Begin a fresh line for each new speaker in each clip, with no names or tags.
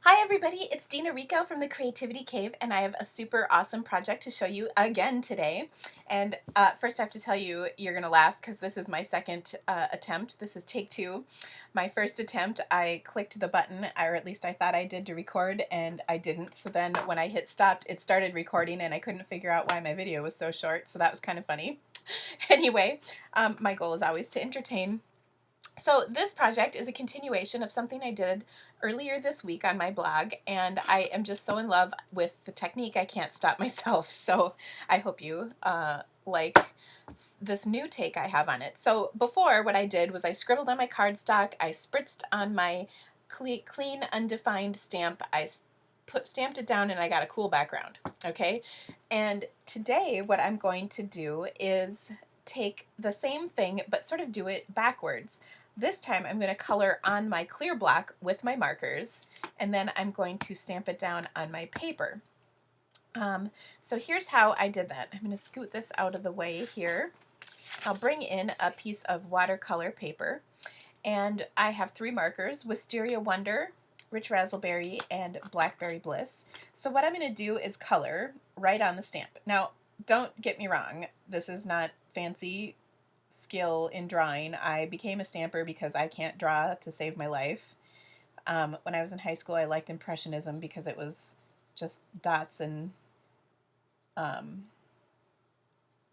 Hi everybody, it's Dina Rico from the Creativity Cave, and I have a super awesome project to show you again today. And first I have to tell you, you're gonna laugh because this is my second attempt. This is take two. My first attempt, I clicked the button, or at least I thought I did, to record, and I didn't. So then when I hit stopped, it started recording and I couldn't figure out why my video was so short, so that was kind of funny. Anyway, my goal is always to entertain. So this project is a continuation of something I did earlier this week on my blog, and I am just so in love with the technique I can't stop myself. So I hope you like this new take I have on it. So before, what I did was I scribbled on my cardstock, I spritzed on my clean undefined stamp, I stamped it down, and I got a cool background. Okay, and today what I'm going to do is take the same thing but sort of do it backwards. This time I'm going to color on my clear block with my markers, and then I'm going to stamp it down on my paper. So here's how I did that. I'm going to scoot this out of the way here. I'll bring in a piece of watercolor paper, and I have three markers: Wisteria Wonder, Rich Razzleberry, and Blackberry Bliss. So what I'm going to do is color right on the stamp. Now, don't get me wrong, this is not fancy skill in drawing. I became a stamper because I can't draw to save my life. When I was in high school, I liked Impressionism because it was just dots and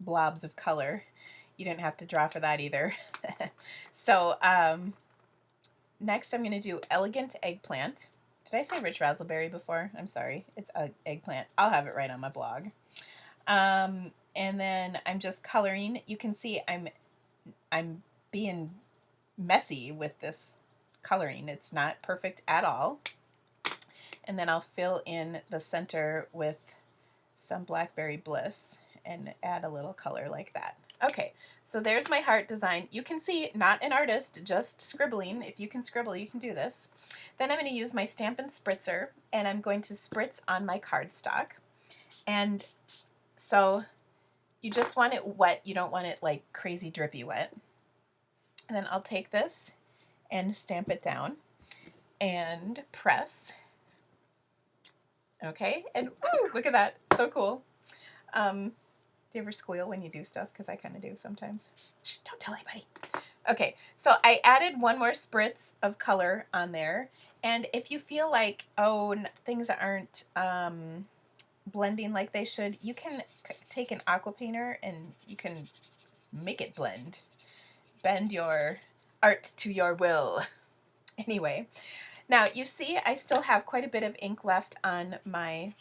blobs of color. You didn't have to draw for that either. So next I'm going to do Elegant Eggplant. Did I say Rich Razzleberry before? I'm sorry. It's eggplant. I'll have it right on my blog. And then I'm just coloring. You can see I'm being messy with this coloring. It's not perfect at all. And then I'll fill in the center with some Blackberry Bliss and add a little color like that. Okay, so there's my heart design. You can see, not an artist, just scribbling. If you can scribble, you can do this. Then I'm going to use my Stampin' Spritzer, and I'm going to spritz on my cardstock. And so you just want it wet. You don't want it like crazy drippy wet. And then I'll take this and stamp it down and press. Okay, and woo, look at that, so cool. Do you ever squeal when you do stuff? Because I kind of do sometimes. Shh, don't tell anybody. Okay, so I added one more spritz of color on there, and if you feel like, oh, things aren't blending like they should, you can take an aqua painter and you can make it blend. Bend your art to your will. Anyway, now you see I still have quite a bit of ink left on my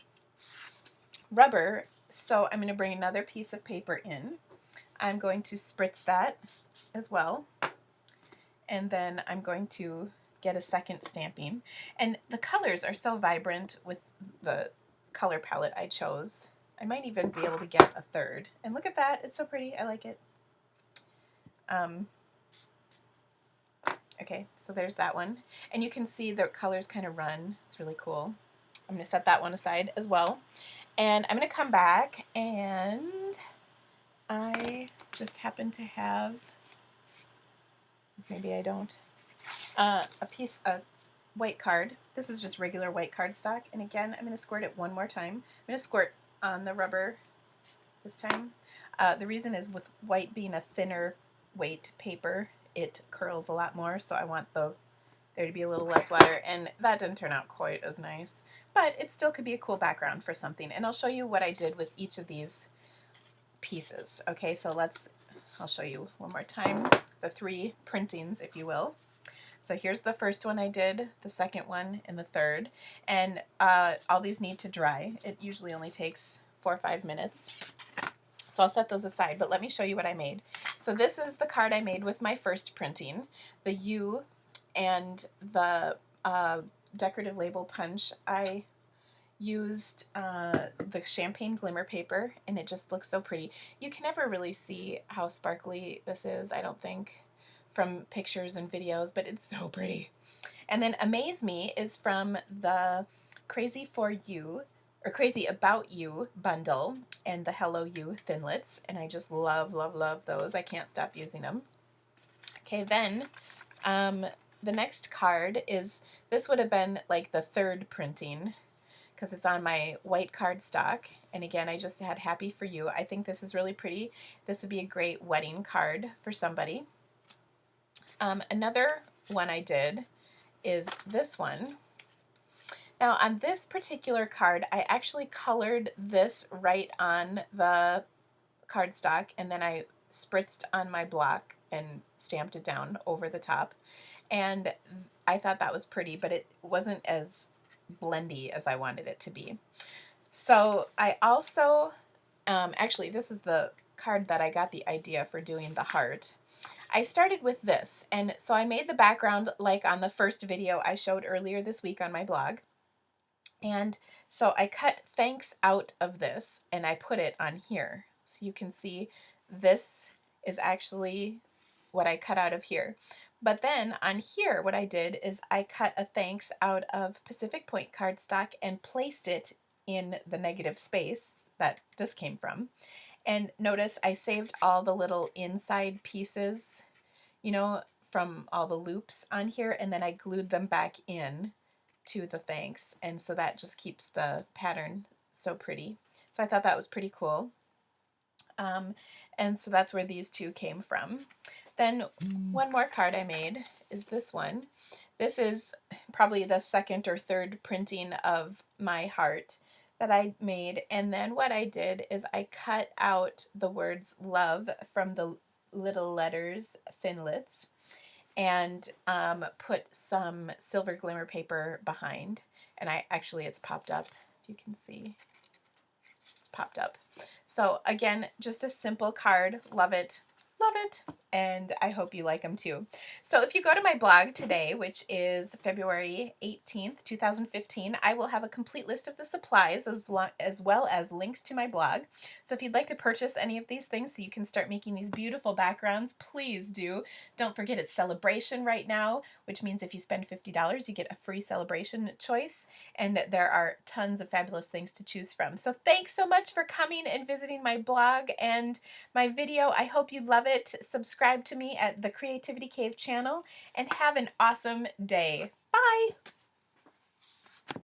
rubber, so I'm going to bring another piece of paper in. I'm going to spritz that as well, and then I'm going to get a second stamping. And the colors are so vibrant with the color palette I chose. I might even be able to get a third. And look at that, it's so pretty, I like it. Okay, so there's that one. And you can see the colors kind of run. It's really cool. I'm going to set that one aside as well. And I'm going to come back, and I just happen to have, maybe I don't, a piece of white card. This is just regular white cardstock. And again, I'm going to squirt it one more time. I'm going to squirt on the rubber this time. The reason is with white being a thinner weight paper, it curls a lot more, so I want there to be a little less water, and that didn't turn out quite as nice, but it still could be a cool background for something. And I'll show you what I did with each of these pieces. Okay, so I'll show you one more time the three printings, if you will. So here's the first one I did, the second one, and the third, and all these need to dry. It usually only takes 4 or 5 minutes. So I'll set those aside, but let me show you what I made. So this is the card I made with my first printing, the U and the decorative label punch. I used the champagne glimmer paper, and it just looks so pretty. You can never really see how sparkly this is, I don't think, from pictures and videos, but it's so pretty. And then Amaze Me is from the Crazy for You, or Crazy About You bundle, and the Hello You Thinlits, and I just love, love, love those. I can't stop using them. Okay, then the next card is, this would have been like the third printing because it's on my white cardstock. And again, I just had Happy for You. I think this is really pretty. This would be a great wedding card for somebody. Another one I did is this one. Now on this particular card, I actually colored this right on the cardstock, and then I spritzed on my block and stamped it down over the top. And I thought that was pretty, but it wasn't as blendy as I wanted it to be. So I also, actually this is the card that I got the idea for doing the heart. I started with this, and so I made the background like on the first video I showed earlier this week on my blog. And so I cut thanks out of this and I put it on here. So you can see this is actually what I cut out of here. But then on here, what I did is I cut a thanks out of Pacific Point cardstock and placed it in the negative space that this came from. And notice I saved all the little inside pieces, you know, from all the loops on here, and then I glued them back in to the thanks, and so that just keeps the pattern so pretty. So I thought that was pretty cool. And so that's where these two came from. Then one more card I made is this one. This is probably the second or third printing of my heart that I made, and then what I did is I cut out the words love from the little letters thinlits and put some silver glimmer paper behind. And it's popped up, if you can see. It's popped up. So again, just a simple card. Love it. Love it. And I hope you like them too. So if you go to my blog today, which is February 18th, 2015, I will have a complete list of the supplies as well as links to my blog. So if you'd like to purchase any of these things so you can start making these beautiful backgrounds, please do. Don't forget it's celebration right now, which means if you spend $50, you get a free celebration choice. And there are tons of fabulous things to choose from. So thanks so much for coming and visiting my blog and my video. I hope you love it. Subscribe to me at the Creativity Cave channel and have an awesome day. Bye!